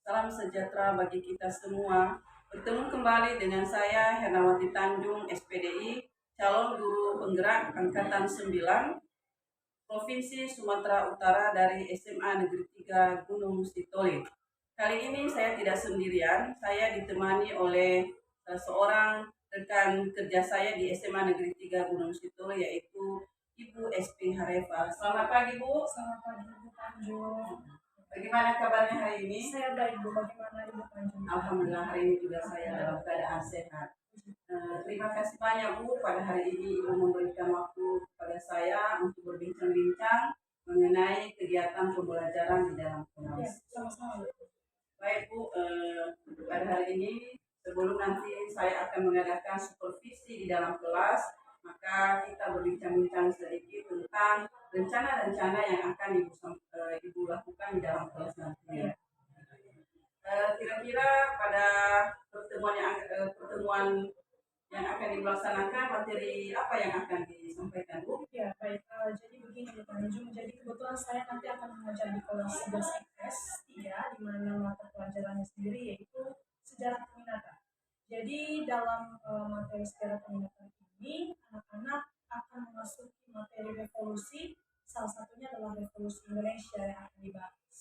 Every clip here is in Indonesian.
Salam sejahtera bagi kita semua. Bertemu kembali dengan saya Hernawati Tanjung, SPDI, calon guru penggerak Angkatan 9, Provinsi Sumatera Utara dari SMA Negeri 3 Gunung Sitoli. Kali ini saya tidak sendirian, saya ditemani oleh seorang rekan kerja saya di SMA Negeri 3 Gunung Sitoli, yaitu Ibu SP Harefa. Selamat pagi, Bu. Selamat pagi, Ibu Tanjung. Bagaimana kabarnya hari ini? Saya baik, Bu. Bagaimana Ibu Tanjung? Alhamdulillah hari ini juga saya dalam keadaan sehat. Terima kasih banyak, Bu, pada hari ini Ibu memberikan waktu kepada saya untuk berbincang-bincang mengenai kegiatan pembelajaran di dalam Ya, kelas. sama-sama. Baik, Bu, pada hari ini sebelum nanti saya akan mengadakan supervisi di dalam kelas, maka kita berbincang-bincang sedikit tentang rencana-rencana yang akan Ibu lakukan di dalam kelas nanti. Kira-kira pada pertemuan yang akan dilaksanakan, materi apa yang akan disampaikan, Bu? Ya, baik. Jadi begini, Bu Tanjung. Jadi kebetulan saya nanti akan mengajar di kelas 11 IPS 3, di mana mata pelajarannya sendiri yaitu sejarah peminatan. Jadi dalam materi sejarah peminatan ini, anak-anak akan memasuki materi revolusi, salah satunya adalah revolusi Indonesia yang akan dibahas.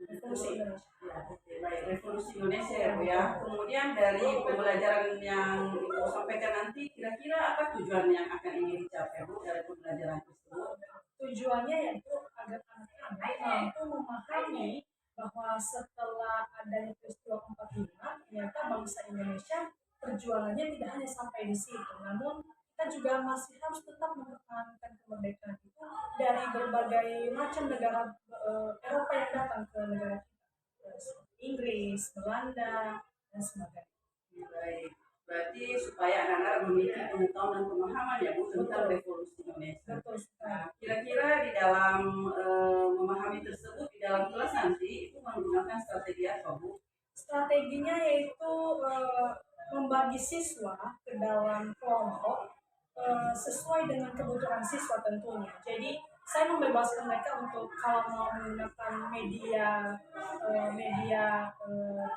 Revolusi Indonesia. Ya, oke, baik. Revolusi Indonesia ya, Bu ya. Kemudian dari pembelajaran yang Ibu sampaikan nanti, kira-kira apa tujuan yang akan ingin dicapai, Bu, dari pembelajaran tersebut? Tujuannya yaitu agar anak-anak mampu memahami bahwa setelah adanya peristiwa 45, ternyata bangsa Indonesia perjuangannya tidak hanya sampai di situ, namun kita juga masih harus tetap mempertahankan kemerdekaan itu dari berbagai macam negara Eropa yang datang ke negara kita, seperti Inggris, Belanda, dan sebagainya. Baik. Berarti supaya anak-anak memiliki pengetahuan dan pemahaman ya, Bu, tentang Betul. revolusi Indonesia. Betul sekali. Nah, kira-kira di dalam memahami tersebut di dalam kelas nanti itu menggunakan strategi apa, Bu? Strateginya yaitu membagi siswa ke dalam kelompok sesuai dengan kebutuhan siswa tentunya. Jadi saya membebaskan mereka untuk kalau mau menggunakan media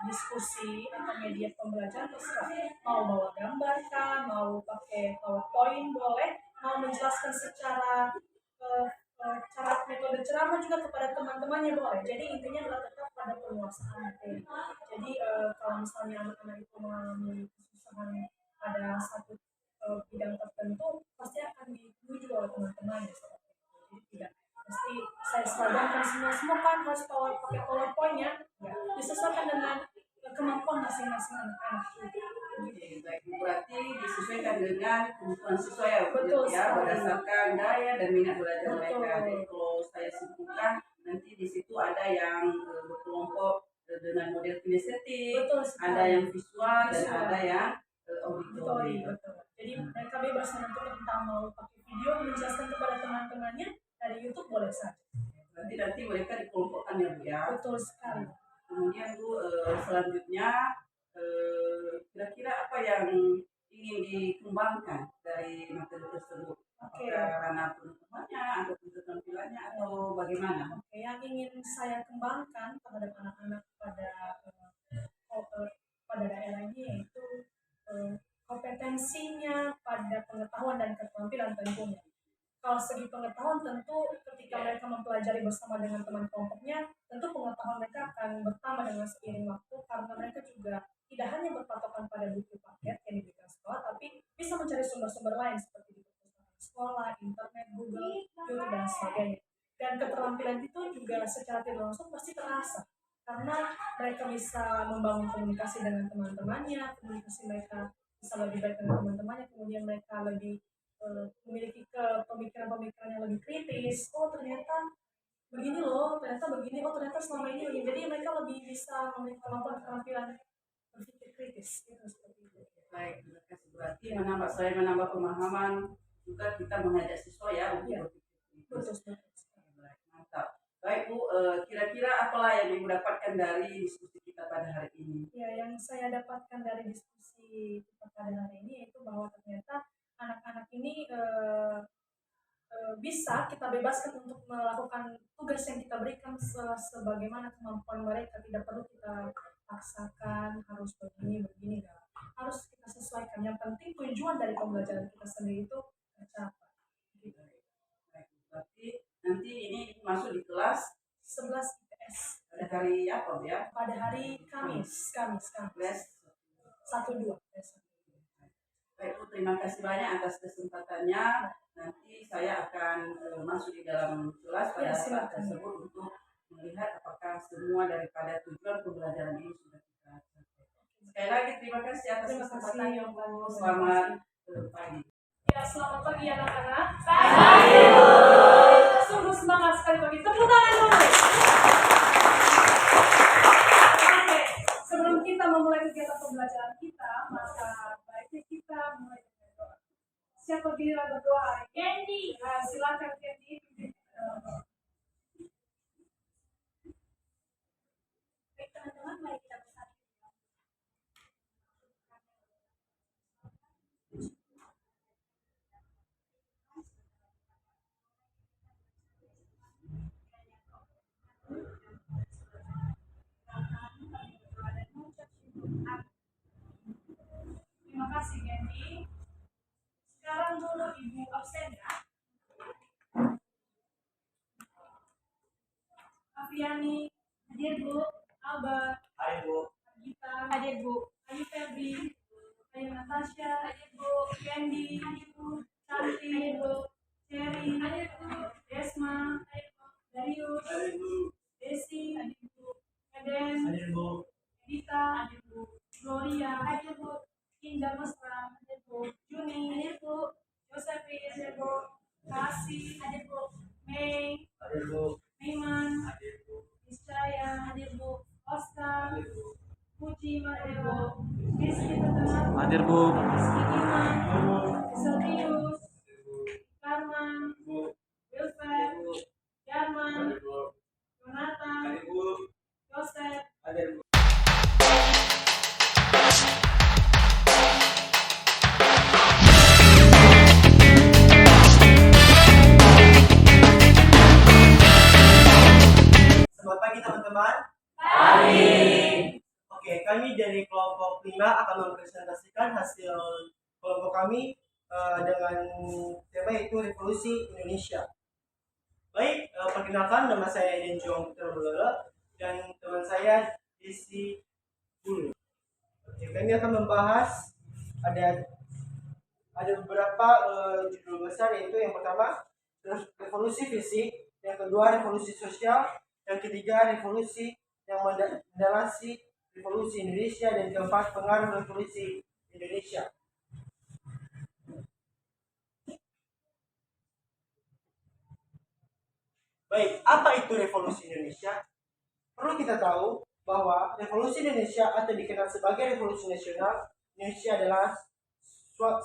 diskusi atau media pembelajaran terserah. Mau bawa gambar kan, mau pakai PowerPoint boleh, mau menjelaskan secara cara metode ceramah juga kepada teman-temannya boleh. Jadi intinya adalah tetap pada penguasaan materi. Jadi kalau misalnya anak-anak itu mengalami kesusahan pada satu bidang tertentu, pasti akan ditemui juga oleh teman-temannya seperti itu. Jadi tidak pasti saya seragamkan semua kan harus pakai PowerPoint-nya, ya disesuaikan dengan kemampuan masing-masing anak-anak juga. Oke, baik. Berarti disesuaikan dengan kebutuhan siswa ya, Bu, Betul ya, sekali. berdasarkan daya dan minat belajar Betul. mereka. Jadi kalau saya simpulkan, nanti di situ ada yang berkelompok dengan model kinestetik, Betul sekali. ada yang visual, dan Visual. ada yang Auditori, auditori. betul. Jadi mereka bebas menentukan entah mau pakai video menjelaskan kepada teman-temannya dari YouTube boleh saja. Berarti nanti mereka dikelompokkan ya, Bu ya. Betul sekali. Kemudian, Bu, selanjutnya kira-kira apa yang ingin dikembangkan dari materi tersebut? Oke. Apakah karena pengetahuannya atau keterampilannya atau bagaimana? Oke, yang ingin saya kembangkan terhadap anak-anak pada daerah ini yaitu kompetensinya pada pengetahuan dan keterampilan tentunya. Kalau segi pengetahuan tentu ketika mereka mempelajari bersama dengan teman kelompoknya, tentu pengetahuan mereka akan bertambah dengan seiring waktu karena mereka juga tidak hanya berpatokan pada buku paket yang diberikan sekolah, tapi bisa mencari sumber-sumber lain seperti di perpustakaan sekolah, internet, Google, YouTube, dan sebagainya. Dan keterampilan itu juga secara tidak langsung pasti terasa karena mereka bisa membangun komunikasi dengan teman-temannya, komunikasi mereka bisa lebih baik dengan teman-temannya, kemudian mereka lebih memiliki pemikiran-pemikiran yang lebih kritis. Oh ternyata begini loh, ternyata begini, oh ternyata selama ini begini. Jadi mereka lebih bisa memiliki kemampuan keterampilan berpikir kritis, gitu seperti itu. Baik, terima kasih. Berarti menambah pemahaman juga kita mengajak siswa ya untuk berpikir kritis. Betul. Baik, mantap. Baik, Bu, kira-kira apalah yang Ibu dapatkan dari diskusi kita pada hari ini? Ya, yang saya dapatkan dari diskusi kita pada hari ini yaitu bahwa ternyata anak-anak ini bisa kita bebaskan untuk melakukan tugas yang kita berikan sebagaimana kemampuan mereka, tidak perlu kita paksakan harus begini enggak, harus kita sesuaikan. Yang penting tujuan dari pembelajaran kita sendiri itu tercapai gitu. Berarti nanti ini masuk di kelas 11 IPS pada hari apa ya? pada hari Kamis Kelas 1-2. Baik, Bu, terima kasih banyak atas kesempatannya. Nanti saya akan masuk di dalam kelas pada saat tersebut untuk melihat apakah semua daripada tujuan pembelajaran ini sudah kita capai. Sekali lagi terima kasih atas kesempatannya, Bu. Selamat pagi. Ya, selamat pagi anak-anak. Sungguh semangat sekali pagi. Tepuk tangan dulu. Oke, sebelum kita memulai kegiatan pembelajaran kita, maka baiknya kita mulai dengan doa. Siapa giliran berdoa? Candy. Nah, silakan Candy. Baik teman-teman, mari kita bersatu. Terima kasih Candy. Sekarang dulu Ibu absen ya. Afiani, hadir Bu. Albert, Hai Bu. Gita, hadir Bu. Ayu Febri, Ayu Natasha, hadir Bu. Candy, hadir Bu. Cantik, hadir Bu. Cherry, hadir Bu. Desma, hadir Bu. Darius, Hai Bu. Desi, hadir Bu. Eden, Hadir Bu. Edita, hadir Bu. Gloria, hadir Bu. Indah Mesra, hadir Bu. Juni, hadir Bu. Josephine, hadir Bu. Kasih, hadir Bu. Mei, Hadir Bu. Meiman, Hadir Bu. Niscaya, hadir Bu. Oscar, Hadir Bu. Puji, hadir Bu. Rizky Tetap, Hadir Bu. Rizky Iman, Hadir Bu. Serius, Hadir Bu. Karman, Bu. Wilfred, Hadir Bu. Yarman, Hadir Bu. Jonathan, Hadir Bu. Joseph. Hadir Bu. Selamat pagi teman-teman. Pagi. Oke, kami dari kelompok 5 akan mempresentasikan hasil kelompok kami dengan tema yaitu Revolusi Indonesia. Baik, perkenalkan nama saya Eden Jong Putra dan teman saya Desi Bulu. Oke, kami akan membahas ada beberapa judul besar, yaitu yang pertama revolusi fisik, yang kedua revolusi sosial, yang ketiga revolusi yang mendalasi revolusi Indonesia, dan keempat pengaruh revolusi Indonesia. Baik, apa itu revolusi Indonesia? Perlu kita tahu bahwa revolusi Indonesia atau dikenal sebagai revolusi nasional Indonesia adalah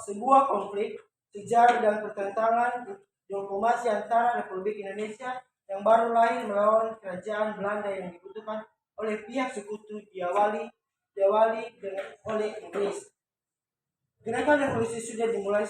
sebuah konflik, sejarah dan pertentangan diplomasi antara Republik Indonesia yang baru lahir melawan kerajaan Belanda yang dibutuhkan oleh pihak sekutu diawali oleh Inggris. Gerakan revolusi sudah dimulai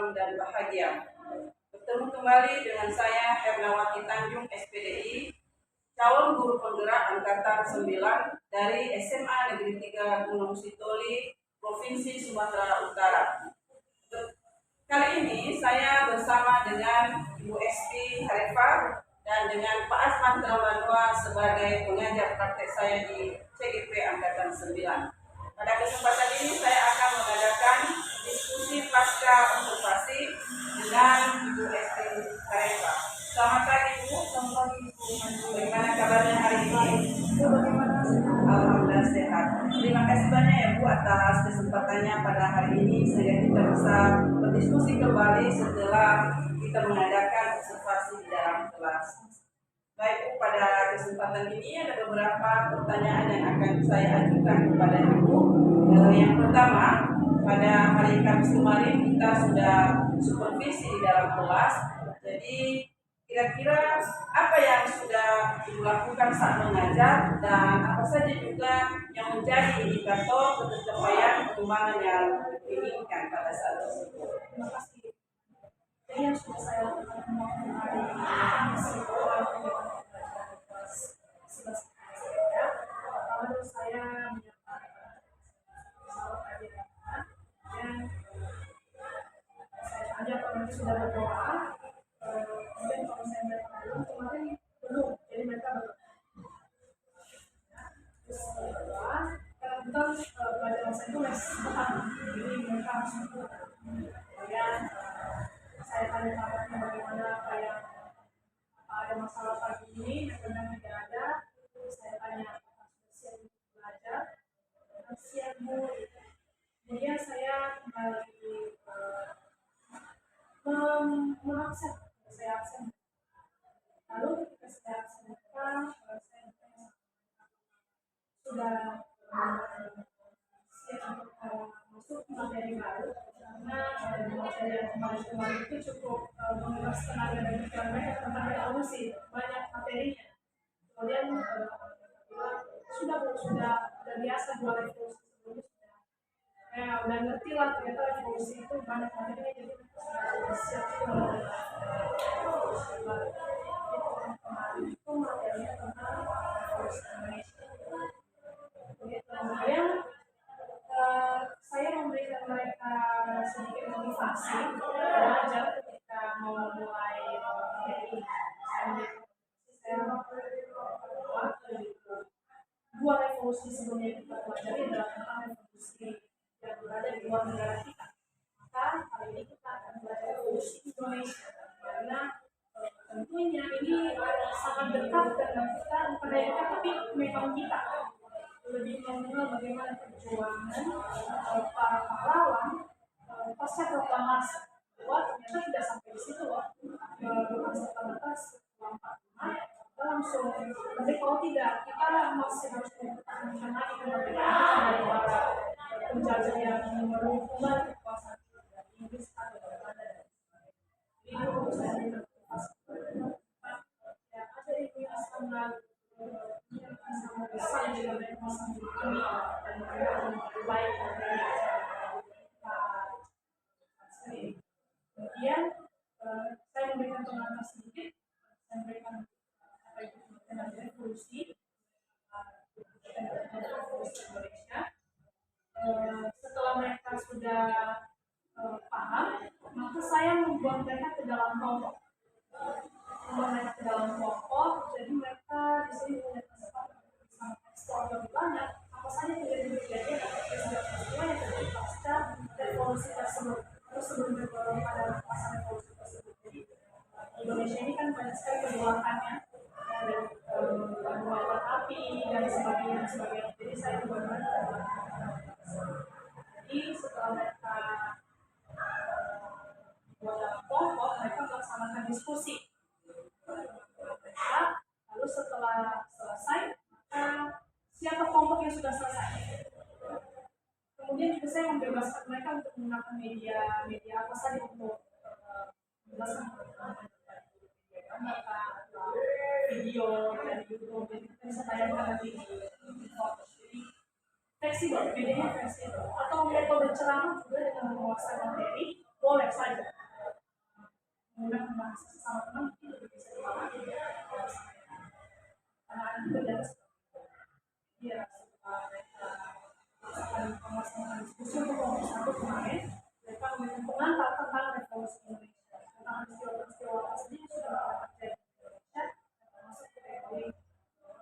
tentram dan bahagia. Bertemu kembali dengan saya Hernawati Tanjung SPDI, calon guru penggerak angkatan 9 dari SMA Negeri 3 Gunung Sitoli, Provinsi Sumatera Utara. Kali ini saya bersama dengan Ibu Esti Harifah dan dengan Pak Asman Tramanua sebagai pengajar praktek saya di CGP Angkatan 9. Pada kesempatan ini saya akan mengadakan diskusi pasca observasi dengan Ibu Esti Harifah. Selamat pagi Bu. Selamat pagi Bu. Bagaimana kabarnya hari ini? Bagaimana? Alhamdulillah sehat. Terima kasih banyak ya Bu atas kesempatannya pada hari ini sehingga kita bisa berdiskusi kembali setelah kita mengadakan observasi di dalam kelas. Baik Bu, pada kesempatan ini ada beberapa pertanyaan yang akan saya ajukan kepada Ibu. Yang pertama, pada hari Kamis kemarin kita sudah supervisi di dalam kelas. Jadi kira-kira apa yang sudah dilakukan saat mengajar dan apa saja juga yang menjadi indikator pencapaian perkembangan yang diinginkan pada saat tersebut. Terima kasih. Jadi yang sudah saya lakukan hari ini setelah pembelajaran kelas 11 saya, lalu saya menyampaikan salam ajaran dan saya tanya kalau nanti sudah berdoa, kemudian kalau saya mereka belum kemarin belum, jadi mereka belum. Terus berdoa, kemudian pelajaran saya itu les Tuhan, jadi mereka harus berdoa. Kemudian saya tanya kabarnya bagaimana, kayak ada masalah pagi ini, memang tidak ada. Saya tanya apakah sudah siap untuk belajar, siap Bu. Kemudian saya kembali mengabsen, saya absen. Lalu ketika saya absen mereka, saya bertanya sudah siap untuk masuk materi baru, karena materi yang kemarin itu cukup menguras tenaga dan pikiran mereka tentang revolusi, banyak materinya. Kemudian sudah biasa dua revolusi sebelumnya sudah udah ngerti lah, ternyata revolusi itu banyak materinya, jadi sudah siap revolusi baru. Jadi kemarin itu materinya tentang revolusi Indonesia. Kemudian saya memberikan mereka sedikit motivasi belajar ketika mau memulai materi. Saya bahwa dua revolusi sebelumnya yang kita pelajari adalah tentang revolusi yang berada di luar negara kita. Maka kali ini kita akan belajar revolusi Indonesia, karena tentunya ini sangat dekat dengan kita, bukan hanya kita tapi memang kita lebih mengenal bagaimana perjuangan para pahlawan pasca proklamasi. Bahwa ternyata tidak sampai di situ loh, bukan serta-merta setelah 45 kita langsung, tapi kalau tidak kita masih harus mempertahankan lagi kemerdekaan dari para penjajah yang merubah kekuasaan Inggris atau Belanda. Jadi itu saya minta ya ada ibu yang sangat besar juga dari masa kami dan mereka lebih baik dari kemudian saya memberikan pengantar sedikit, saya memberikan apa itu tentang revolusi Indonesia. Setelah mereka sudah paham, maka saya membuat mereka ke dalam kelompok. Jadi mereka di sini punya kesempatan bersama ekspor lebih banyak apa saja kejadian peristiwa yang terjadi pasca revolusi tersebut. Terus sebelum bergolong pada masa revolusi tersebut. Jadi Indonesia ini kan banyak sekali perbuatannya, dari pembuatan api dan sebagainya. Jadi saya benar-benar jadi setelah mereka buat dalam kelompok, mereka melaksanakan diskusi. Lalu setelah selesai, siapa kelompok yang sudah selesai? Kemudian juga saya membebaskan mereka untuk menggunakan media apa saja untuk membebaskan gambar, video dari YouTube, jadi kita bisa tayangkan nanti di foto. Jadi fleksibel, medianya fleksibel. Atau metode ceramah juga dengan menguasai materi boleh saja. bahasa sesama teman mungkin lebih bisa dipahami anak-anak itu dari dia setelah mereka melakukan pemasangan diskusi untuk kelompok satu kemarin mereka menentukan tentang revolusi Indonesia tentang peristiwa-peristiwa apa saja yang sudah pernah terjadi di Indonesia termasuk kategori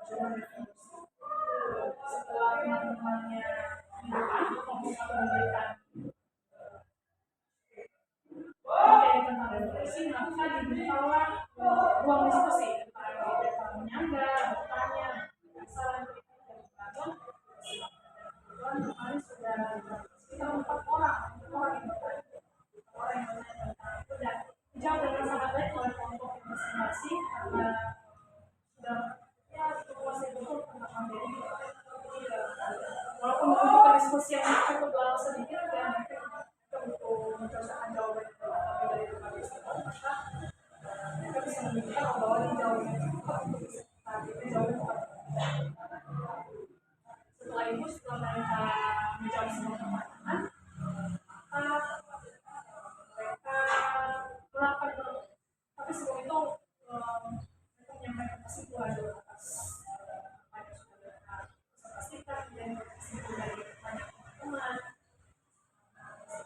zaman revolusi. Setelah teman-temannya dilakukan kelompok satu memberikan materi tentang revolusi maka dibukalah ruang diskusi antara mereka menyanggah, bertanya, saran kritik dan beragam. Kebetulan kemarin sudah sekitar 4 orang yang bertanya, 4 orang yang bertanya tentang itu dan dijawab dengan sangat baik oleh kelompok masing-masing karena sudah ya menguasai betul tentang materi. Walaupun membutuhkan diskusi yang cukup lama sedikit dan mereka butuh mencocokkan jawaban dari berbagai sumber maka mereka bisa menunjukkan bahwa ini jawaban yang tepat untuk bisa kita jawab tepat. Setelah itu setelah mereka menjawab semua pertanyaan maka mereka melakukan tapi sebelum itu mereka menyampaikan kesimpulan dulu atas apa yang sudah mereka pastikan dan kesimpulan dari banyak teman-teman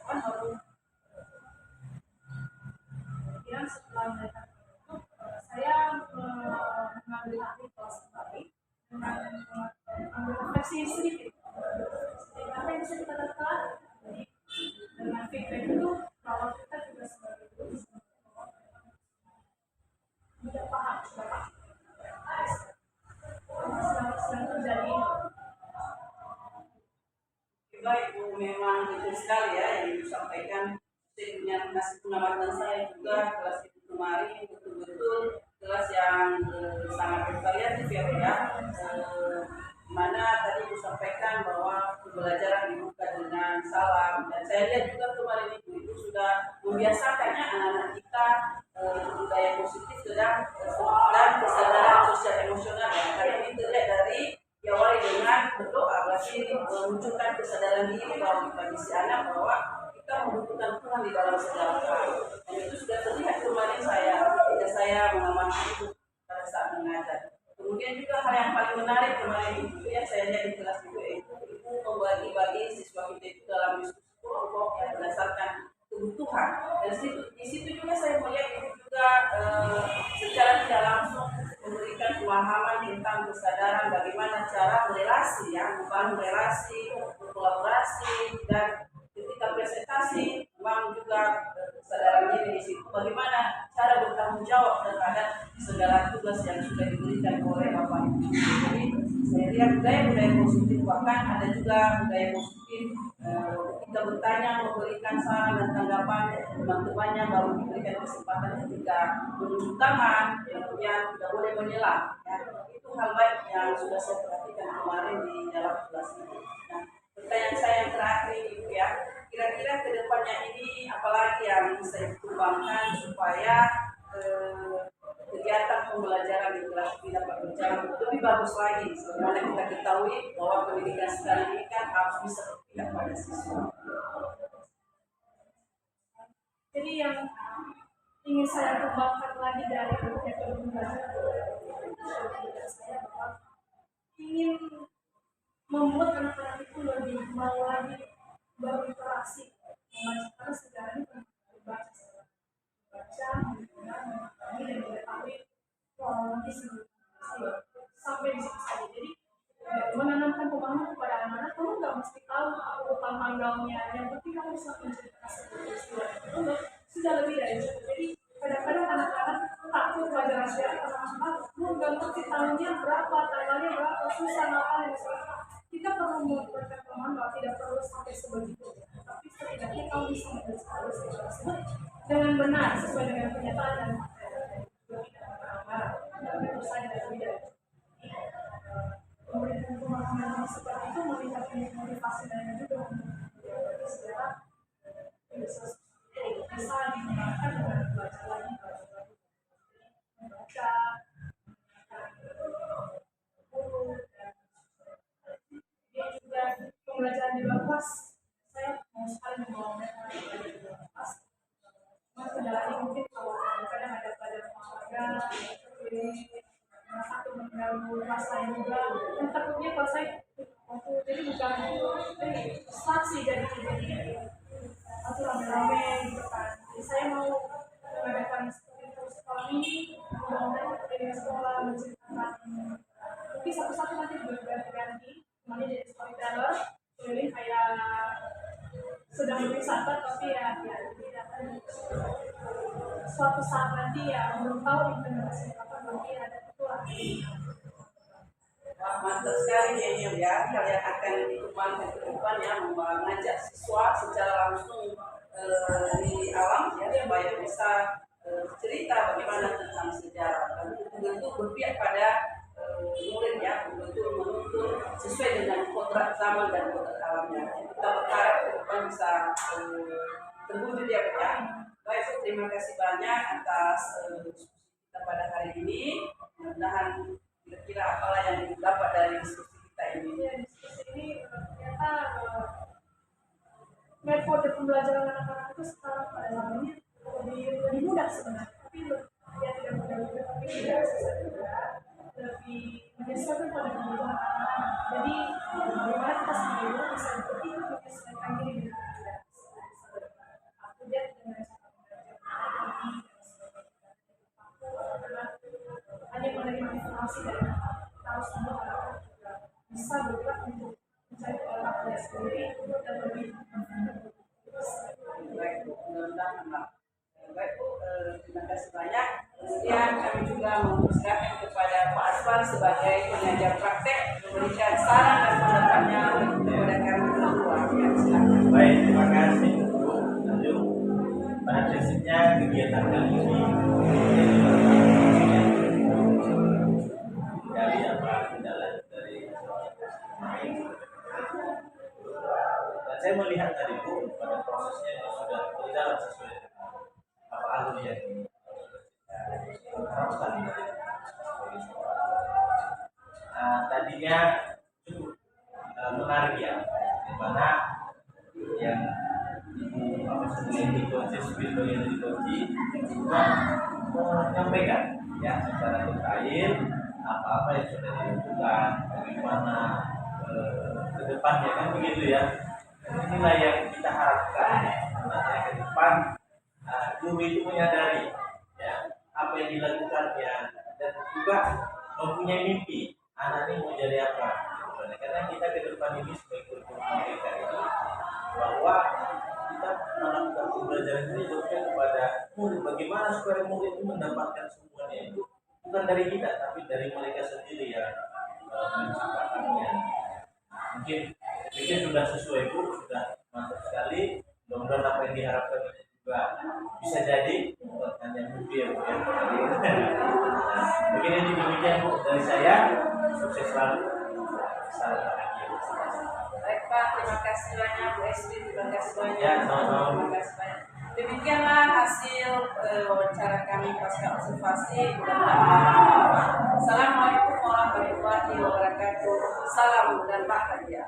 kan baru kemudian setelah mereka tutup saya mengambil alih kelas kembali dengan mengambil refleksi sedikit apa yang bisa kita dapat jadi dengan feedback itu kalau kita juga sebagai guru tidak paham sudah paham sedang terjadi. Baik, Bu, memang betul sekali ya yang disampaikan. Saya punya kasih pengamatan saya juga kelas itu kemarin betul-betul kelas yang sangat bervariatif ya, Bu ya. Mana tadi disampaikan bahwa pembelajaran dibuka dengan salam dan saya lihat juga kemarin itu sudah membiasakannya anak-anak kita budaya positif dan kesadaran sosial emosional ya. Karena ini terlihat dari diawali dengan berdoa berarti menunjukkan kesadaran diri bahwa bagi si anak bahwa kita membutuhkan Tuhan di dalam segala hal. Dan itu sudah terlihat kemarin ketika saya mengamati itu pada saat mengajar. Kemudian juga hal yang paling menarik kemarin itu ya saya lihat di kelas juga itu ibu membagi-bagi siswa kita itu dalam diskusi kelompok yang berdasarkan kebutuhan. Dan di situ juga saya melihat itu juga secara tidak langsung memberikan pemahaman tentang kesadaran bagaimana cara berelasi ya, membangun relasi, berkolaborasi dan ketika presentasi memang juga kesadaran diri di situ bagaimana cara bertanggung jawab terhadap segala tugas yang sudah diberikan oleh Bapak Ibu. Jadi saya lihat budaya positif bahkan ada juga budaya positif kita bertanya memberikan saran dan tanggapan teman-temannya baru diberikan kesempatan ketika menunjuk tangan kemudian tidak boleh menyela ya. Itu hal baik yang sudah saya perhatikan kemarin di dalam kelas ini. Nah, pertanyaan saya yang terakhir Ibu ya, kira-kira kedepannya ini apalagi yang bisa dikembangkan supaya kegiatan pembelajaran di kelas ini dapat berjalan lebih bagus lagi. Sebagaimana kita ketahui bahwa pendidikan sekarang ini kan harus bisa berpihak pada siswa. Jadi yang ingin saya kembangkan lagi dari metode pembelajaran saya bahwa ingin membuat anak-anak itu lebih mau lagi berinteraksi karena sejarah ini membaca memahami dan mengetahui kronologis sampai di situ saja. Jadi menanamkan pemahaman kepada anak-anak, kamu nggak mesti tahu tentang tanggalnya, yang penting kamu bisa menceritakan sebuah peristiwa itu sudah lebih dari cukup. Jadi kadang-kadang anak-anak takut belajar sejarah karena kamu nggak ngerti tahunnya berapa, tanggalnya berapa, susah ngapalin. Kita perlu memberikan pemahaman bahwa tidak perlu sampai sebegitu, tapi setidaknya kamu bisa menjelaskan peristiwa tersebut dengan benar sesuai dengan kenyataan dan itu saja dan lebih dari memberikan pemahaman seperti itu meningkatkan motivasi dan juga untuk sejarah bisa digunakan dengan belajar lagi membaca buku dan dia juga pembelajaran di luar kelas. Saya mau sekali membawa mereka belajar di luar kelas. Cuma kendalanya mungkin kalau kadang ada jadi bukan saksi jadi atau rame-rame gitu kan. Jadi saya mau mengadakan seperti itu sekolah ini, mengundang dari sekolah menceritakan mungkin satu-satu nanti berganti-ganti, namanya jadi storyteller, keliling kayak sedang berwisata tapi ya tidak akan suatu saat nanti ya belum tahu implementasi apa nanti ada ketua. Wah, mantap sekali ya, kalian akan dikembangkan ke depan ya, mengajak siswa secara langsung di alam ya, supaya bisa cerita bagaimana tentang sejarah dan tentu berpihak pada murid ya, betul menuntun sesuai dengan kodrat zaman dan kodrat alamnya. Kita berharap ke depan bisa terwujud ya, Pak ya. Baik, terima kasih banyak atas diskusi kita pada hari ini. Mudah-mudahan kira-kira apalah yang didapat dari diskusi kita ini. Ya, diskusi ini ternyata metode pembelajaran anak-anak itu sekarang pada zamannya lebih mudah sebenarnya, tapi ya tidak mudah juga, tapi tidak susah juga, lebih menyesuaikan pada kebutuhan anak-anak. Jadi bagaimana kita sendiri bisa betul menyesuaikan diri dengan anak, aku lihat dengan cara belajar hanya menerima informasi dari anak, tahu semua anak juga bisa bergerak untuk mencari otaknya sendiri dan lebih Baik, Bu, mudah-mudahan Pak. Baik, Bu, terima kasih banyak. Kemudian kami juga mempersilakan kepada Pak Aswar sebagai pengajar praktek memberikan saran dan pendapatnya kepada kami berdua. Ya, silakan. Baik, terima kasih Bu Tanjung. Pada prinsipnya kegiatan kali ini dari apa jalan dari main. Dan saya melihat tadi Bu pada prosesnya ini sudah berjalan sesuai dengan apa alur yang teruskan dari tadinya cukup menarik ya, di mana yang yang dikunci spiritual yang dikunci menyampaikan ya secara detail apa-apa yang sudah dilakukan, bagaimana ke depannya kan begitu ya. Dan inilah yang kita harapkan sebenarnya ke depan guru itu menyadari ya apa yang dilakukannya dan juga mempunyai mimpi anak ini mau jadi apa. Karena kita ke depan ini sebagai guru mereka ini bahwa kita melakukan pembelajaran ini juga kepada murid, bagaimana supaya murid itu mendapatkan semuanya itu bukan dari kita tapi dari mereka sendiri yang menciptakannya. Mungkin sudah sesuai Bu, sudah mantap sekali. Mudah-mudahan apa yang diharapkan itu juga bisa jadi bukan hanya mimpi ya Bu ya. Mungkin ini demikian Bu dari saya. Sukses selalu. Salam bahagia. Baik Pak, terima kasih banyak Bu Esti, terima kasih banyak. Ya, sama-sama. Terima kasih banyak. Demikianlah hasil wawancara kami pasca observasi. Mudah-mudahan. Assalamualaikum warahmatullahi wabarakatuh. Salam dan bahagia.